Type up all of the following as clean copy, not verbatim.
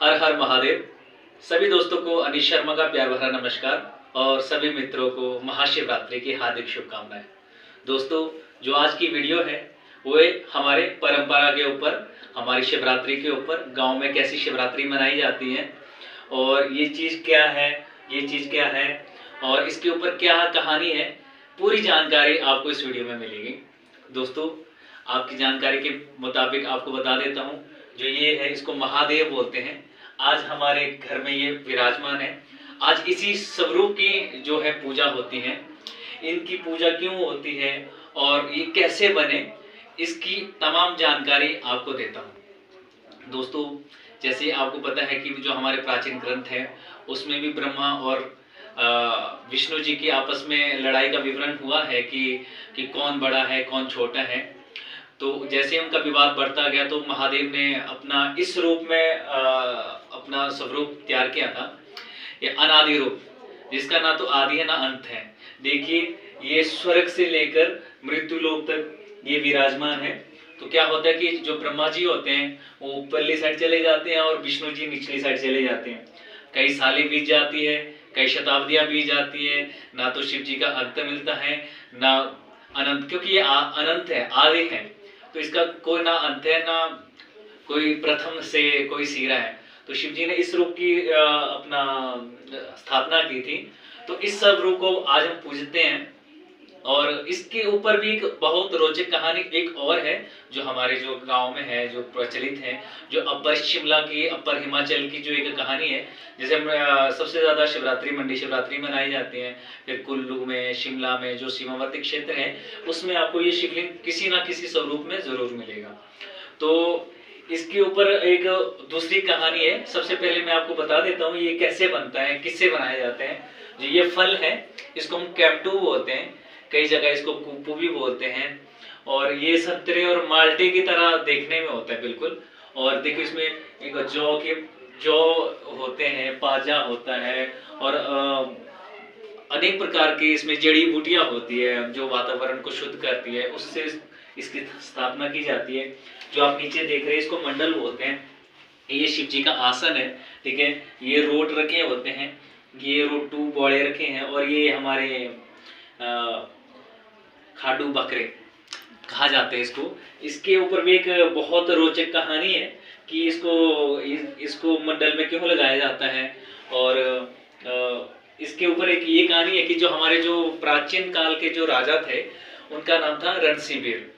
हर हर महादेव। सभी दोस्तों को अनिश शर्मा का प्यार भरा नमस्कार और सभी मित्रों को महाशिवरात्रि की हार्दिक शुभकामनाएं। दोस्तों, जो आज की वीडियो है वो हमारे परंपरा के ऊपर, हमारी शिवरात्रि के ऊपर, गांव में कैसी शिवरात्रि मनाई जाती है और ये चीज़ क्या है, ये चीज़ क्या है और इसके ऊपर क्या कहानी है, पूरी जानकारी आपको इस वीडियो में मिलेगी। दोस्तों, आपकी जानकारी के मुताबिक आपको बता देता हूँ, जो ये है इसको महादेव बोलते हैं। आज हमारे घर में ये विराजमान है। आज इसी स्वरूप की जो है पूजा होती है। इनकी पूजा क्यों होती है और ये कैसे बने, इसकी तमाम जानकारी आपको देता हूँ। दोस्तों, जैसे आपको पता है कि जो हमारे प्राचीन ग्रंथ हैं उसमें भी ब्रह्मा और विष्णु जी की आपस में लड़ाई का विवरण हुआ है कि कौन बड़ा है कौन छोटा है। तो जैसे उनका विवाद बढ़ता गया तो महादेव ने अपना इस रूप में अपना स्वरूप तैयार किया था, ये अनादि रूप, जिसका ना तो आदि है ना अंत है। देखिए, ये स्वर्ग से लेकर मृत्यु लोक तक ये विराजमान है। तो क्या होता है कि जो ब्रह्मा जी होते हैं वो ऊपरली साइड चले जाते हैं और विष्णु जी निचली साइड चले जाते हैं। कई सालें बीत जाती है, कई शताब्दियां बीत जाती है, ना तो शिव जी का अंत मिलता है ना अनंत, क्योंकि ये अनंत है, आदि है। तो इसका कोई ना अंत है ना कोई प्रथम से कोई सिरा है। तो शिव जी ने इस रूप की अपना स्थापना की थी। तो इस सब रूप को आज हम पूजते हैं। और इसके ऊपर भी एक बहुत रोचक कहानी एक और है, जो हमारे जो गांव में है, जो प्रचलित है, जो अपर शिमला की, अपर हिमाचल की जो एक कहानी है। जैसे सबसे ज्यादा शिवरात्रि, मंडी शिवरात्रि मनाई जाती है। फिर कुल्लू में, शिमला में जो सीमावर्ती क्षेत्र है उसमें आपको ये शिवलिंग किसी ना किसी स्वरूप में जरूर मिलेगा। तो इसके ऊपर एक दूसरी कहानी है। सबसे पहले मैं आपको बता देता हूँ ये कैसे बनता है, किससे बनाए जाते हैं। जो ये फल है इसको हम कैप्टू बोलते हैं, कई जगह इसको कुप्पू भी बोलते हैं। और ये संतरे और माल्टे की तरह देखने में होता है बिल्कुल। और देखो इसमें एक जौ होते हैं, पाजा होता है और अनेक प्रकार की इसमें जड़ी बूटियां होती है जो वातावरण को शुद्ध करती है, उससे इसकी स्थापना की जाती है। जो आप नीचे देख रहे हैं इसको मंडल बोलते हैं। ये शिव जी का आसन है, ठीक है। ये रोट रखे होते हैं, ये रोटू बौड़े रखे हैं और ये हमारे खाडू बकरे कहा जाते हैं इसको। इसके ऊपर भी एक बहुत रोचक कहानी है कि इसको मंडल में क्यों लगाया जाता है। और इसके ऊपर एक ये कहानी है कि जो हमारे जो प्राचीन काल के जो राजा थे उनका नाम था रणसीबीर।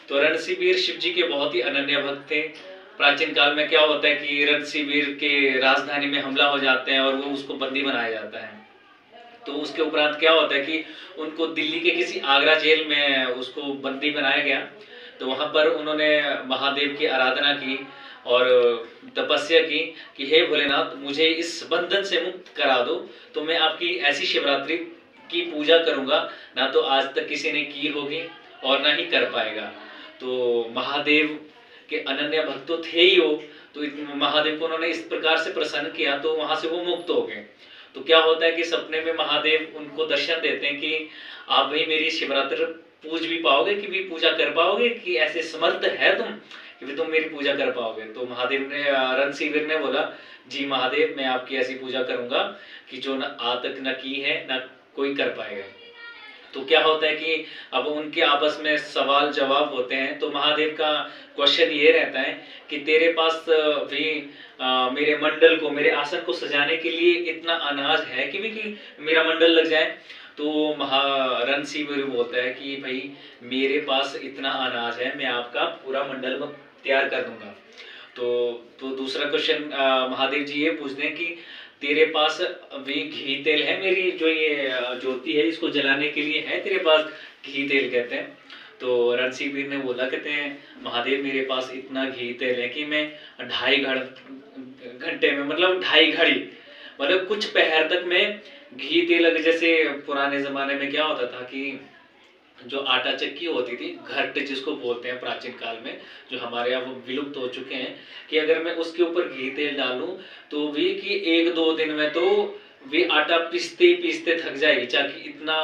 तो रणसीबीर शिव जी के बहुत ही अनन्य भक्त थे। प्राचीन काल में क्या होता है कि रणसीबीर के राजधानी में हमला हो जाते हैं और वो उसको बंदी बनाया जाता है। तो उसके उपरांत क्या होता है कि उनको दिल्ली के किसी आगरा जेल में उसको बंदी बनाया गया। तो वहां पर उन्होंने महादेव की आराधना की और तपस्या की कि हे भोलेनाथ, मुझे इस बंधन से मुक्त करा दो, तो मैं आपकी ऐसी शिवरात्रि की पूजा करूंगा ना तो आज तक किसी ने की होगी और ना ही कर पाएगा। तो महादेव के अनन्य भक्त तो थे ही वो, तो महादेव को उन्होंने इस प्रकार से प्रसन्न किया तो वहां से वो मुक्त हो गए। तो क्या होता है कि सपने में महादेव उनको दर्शन देते हैं कि आप भाई मेरी शिवरात्रि पूज भी पाओगे, कि भी पूजा कर पाओगे, कि ऐसे समर्थ है तुम कि भी तुम मेरी पूजा कर पाओगे। तो महादेव ने, रणसीवीर ने बोला, जी महादेव, मैं आपकी ऐसी पूजा करूंगा कि जो न आज तक न की है न कोई कर पाएगा। तो क्या होता है कि अब उनके आपस में सवाल जवाब होते हैं। तो महादेव का क्वेश्चन ये रहता है कि तेरे पास भी मेरे मंडल को, मेरे आसन को सजाने के लिए इतना अनाज है कि भी कि मेरा मंडल लग जाए। तो रणसीवीर बोलता है कि भाई मेरे पास इतना अनाज है, मैं आपका पूरा मंडल तैयार कर दूंगा। तो दूसरा क्वेश्चन महादेव जी ये पूछते हैं कि तेरे पास भी घी तेल है, मेरी जो ये ज्योति है इसको जलाने के लिए है तेरे पास घी तेल, कहते हैं। तो रणसीवीर ने बोला, कहते हैं महादेव मेरे पास इतना घी तेल है कि मैं 2.5 घंटे में, मतलब 2.5 घड़ी, मतलब कुछ पहर तक मैं घी तेल, जैसे पुराने जमाने में क्या होता था कि जो आटा चक्की होती थी, घट जिसको बोलते हैं प्राचीन काल में, जो हमारे यहाँ वो विलुप्त हो चुके हैं, कि अगर मैं उसके ऊपर घी तेल डालूं तो भी कि 1-2 दिन में तो वे आटा पीसते पीसते थक जाएगी, चाहे इतना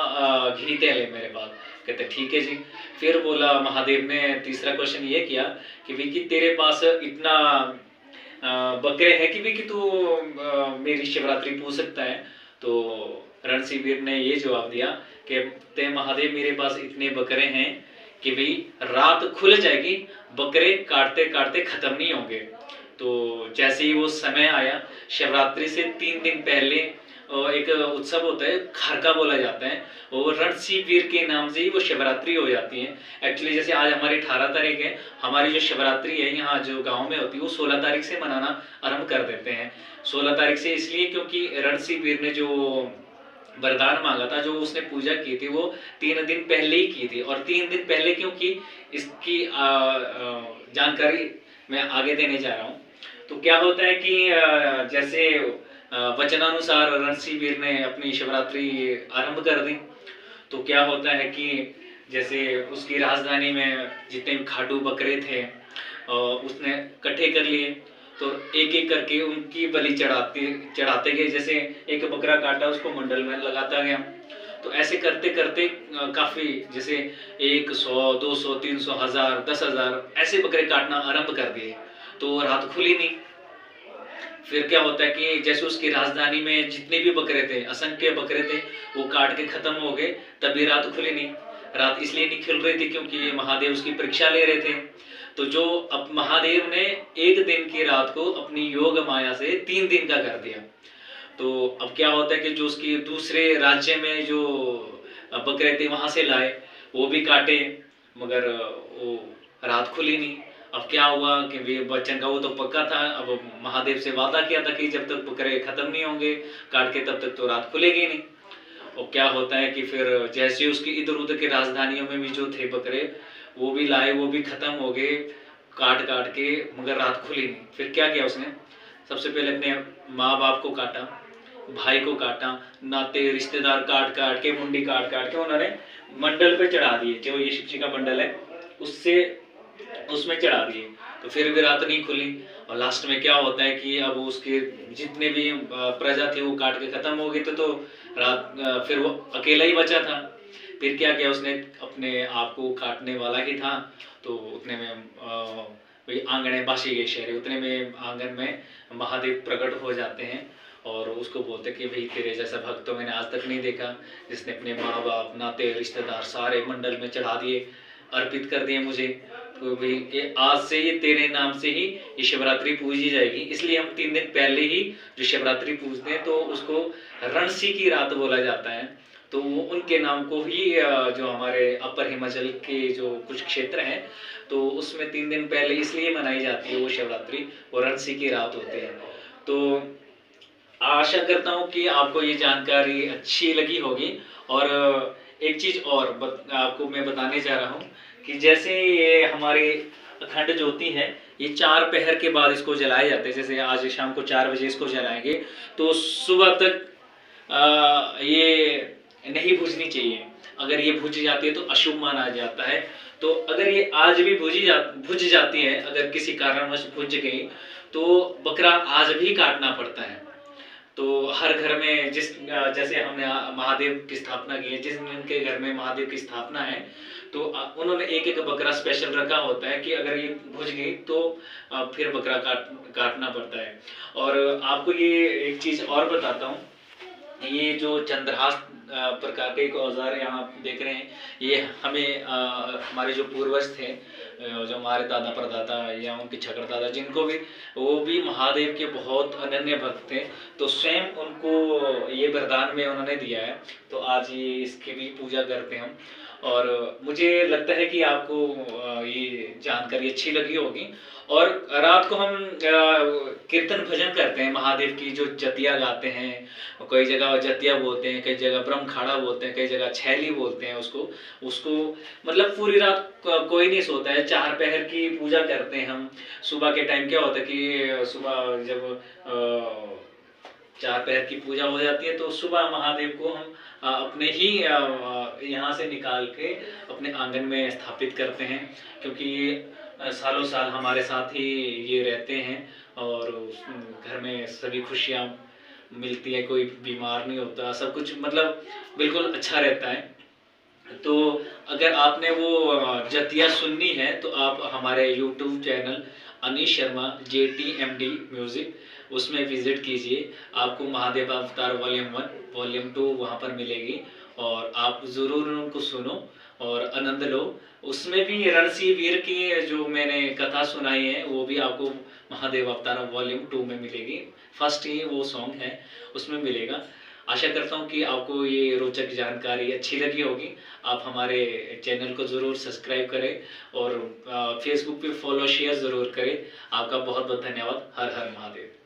घी तेल है मेरे पास। कहते ठीक है जी। फिर बोला महादेव ने, तीसरा क्वेश्चन ये किया कि भी कि तेरे पास इतना बकरे हैं कि तू मेरी शिवरात्रि पूछ सकता है। तो रणसीवीर ने ये जवाब दिया कि ते महादेव मेरे पास इतने बकरे हैं कि भाई रात खुल जाएगी, बकरे काटते काटते खत्म नहीं होंगे। तो जैसे ही वो समय आया, शिवरात्रि से 3 दिन पहले एक उत्सव होता है, खारका बोला जाता है, और रणसीवीर के नाम से ही वो शिवरात्रि हो जाती है। एक्चुअली जैसे आज हमारी 18 तारीख है, हमारी जो शिवरात्रि है यहाँ जो गांव में होती है वो 16 तारीख से मनाना आरंभ कर देते हैं। 16 तारीख से इसलिए क्योंकि रणसीवीर ने जो वरदान मांगा था, जो उसने पूजा की थी, वो 3 दिन पहले ही की थी। और 3 दिन पहले क्योंकि इसकी जानकारी मैं आगे देने जा रहा हूँ। तो क्या होता है कि जैसे वचनानुसार रणसीवीर ने अपनी शिवरात्रि आरंभ कर दी। तो क्या होता है कि जैसे उसकी राजधानी में जितने भी खाटू बकरे थे उसने इकट्ठे कर लिए। तो एक एक करके उनकी बलि चढ़ाते गए। जैसे एक बकरा काटा, उसको मंडल में लगाता गया। तो ऐसे करते करते काफी, जैसे 100, 200, 300, 1000, 10,000 ऐसे बकरे काटना आरंभ कर दिए। तो रात खुली नहीं। फिर क्या होता है कि जैसे उसकी राजधानी में जितने भी बकरे थे, असंख्य बकरे थे, वो काट के खत्म हो गए, तभी रात खुली नहीं। रात इसलिए नहीं खुल रही थी क्योंकि महादेव उसकी परीक्षा ले रहे थे। तो जो अब महादेव ने 1 दिन की रात को अपनी योग माया से 3 दिन का कर दिया। तो अब क्या होता है कि जो उसकी दूसरे राज्य में जो बकरे थे वहां से लाए, वो भी काटे, मगर वो रात खुली नहीं। अब क्या हुआ कि वे बच्चन का वो तो पक्का था, अब महादेव से वादा किया था कि जब तक बकरे खत्म नहीं होंगे काट के तब तक तो रात खुलेगी नहीं। और क्या होता है कि फिर जैसे उसकी इधर उधर की राजधानियों में भी जो थे बकरे, वो भी लाए, वो भी खत्म हो गए काट काट के, मगर रात खुली नहीं। फिर क्या किया उसने, सबसे पहले अपने माँ बाप को काटा, भाई को काटा, नाते रिश्तेदार काट काट के, मुंडी काट काट के उन्होंने मंडल पे चढ़ा दिए। जो ये शिव जी का मंडल है उससे उसमें चढ़ा दिए। तो फिर भी रात नहीं खुली। और लास्ट में क्या होता है कि अब उसके जितने भी प्रजा थी वो काट के खत्म हो गई। तो रात फिर वो अकेला ही बचा था। फिर क्या किया उसने, अपने आप को काटने वाला ही था, तो उतने में वही आंगणे बासी गए शहर, उतने में आंगन में महादेव प्रकट हो जाते हैं और उसको बोलते कि भाई तेरे जैसा भक्त तो मैंने आज तक नहीं देखा, जिसने अपने माँ बाप, नाते, रिश्तेदार सारे मंडल में चढ़ा दिए, अर्पित कर दिए मुझे। तो भाई आज से ये तेरे नाम से ही ये शिवरात्रि पूजी जाएगी। इसलिए हम 3 दिन पहले ही जो शिवरात्रि पूजते हैं तो उसको रणसी की रात बोला जाता है। तो वो उनके नाम को ही जो हमारे अपर हिमाचल के जो कुछ क्षेत्र हैं तो उसमें 3 दिन पहले इसलिए मनाई जाती है वो शिवरात्रि, और रणसी की रात होती है। तो आशा करता हूँ कि आपको ये जानकारी अच्छी लगी होगी। और एक चीज और आपको मैं बताने जा रहा हूँ कि जैसे ये हमारे अखंड ज्योति है, ये 4 पहर के बाद इसको जलाए जाते हैं। जैसे आज शाम को 4 बजे इसको जलाएंगे तो सुबह तक ये नहीं बुझनी चाहिए। अगर ये बुझ जाती है तो अशुभ माना जाता है। तो अगर ये आज भी बुझ जाती है, अगर किसी कारणवश बुझ गई तो बकरा आज भी काटना पड़ता है। तो हर घर में जैसे हमने महादेव की स्थापना की है, जिस उनके घर में महादेव की स्थापना है तो उन्होंने एक एक बकरा स्पेशल रखा होता है कि अगर ये बुझ गई तो फिर बकरा काटना पड़ता है। और आपको ये एक चीज और बताता हूँ, ये जो चंद्रहास प्रकार के एक औजार यहाँ देख रहे हैं, ये हमें हमारे जो पूर्वज थे, जो हमारे दादा परदादा या उनके छकरदादा, जिनको भी वो भी महादेव के बहुत अनन्य भक्त थे, तो स्वयं उनको ये वरदान में उन्होंने दिया है। तो आज ये इसकी भी पूजा करते हैं हम। और मुझे लगता है कि आपको ये जानकारी अच्छी लगी होगी। और रात को हम कीर्तन भजन करते हैं, महादेव की जो जतिया गाते हैं, कई जगह जतिया बोलते हैं, कई जगह ब्रह्मखाड़ा बोलते हैं, कई जगह छैली बोलते हैं उसको मतलब पूरी रात कोई नहीं सोता है। 4 पहर की पूजा करते हैं हम। सुबह के टाइम क्या होता है कि सुबह जब 4 पहर की पूजा हो जाती है तो सुबह महादेव को हम अपने ही यहाँ से निकाल के अपने आंगन में स्थापित करते हैं, क्योंकि सालों साल हमारे साथ ही ये रहते हैं और घर में सभी खुशियाँ मिलती है, कोई बीमार नहीं होता, सब कुछ मतलब बिल्कुल अच्छा रहता है। तो अगर आपने वो जतिया सुननी है तो आप हमारे YouTube channel Anish Sharma JTMD music, उसमें विजिट कीजिए। आपको महादेव अवतार वॉल्यूम 1 वॉल्यूम 2 वहाँ पर मिलेगी और आप ज़रूर उनको सुनो और आनंद लो। उसमें भी रणसी वीर की जो मैंने कथा सुनाई है वो भी आपको महादेव अवतार वॉल्यूम 2 में मिलेगी। फर्स्ट ही वो सॉन्ग है उसमें मिलेगा। आशा करता हूँ कि आपको ये रोचक जानकारी अच्छी लगी होगी। आप हमारे चैनल को ज़रूर सब्सक्राइब करें और फेसबुक पे फॉलो शेयर ज़रूर करें। आपका बहुत बहुत धन्यवाद। हर हर महादेव।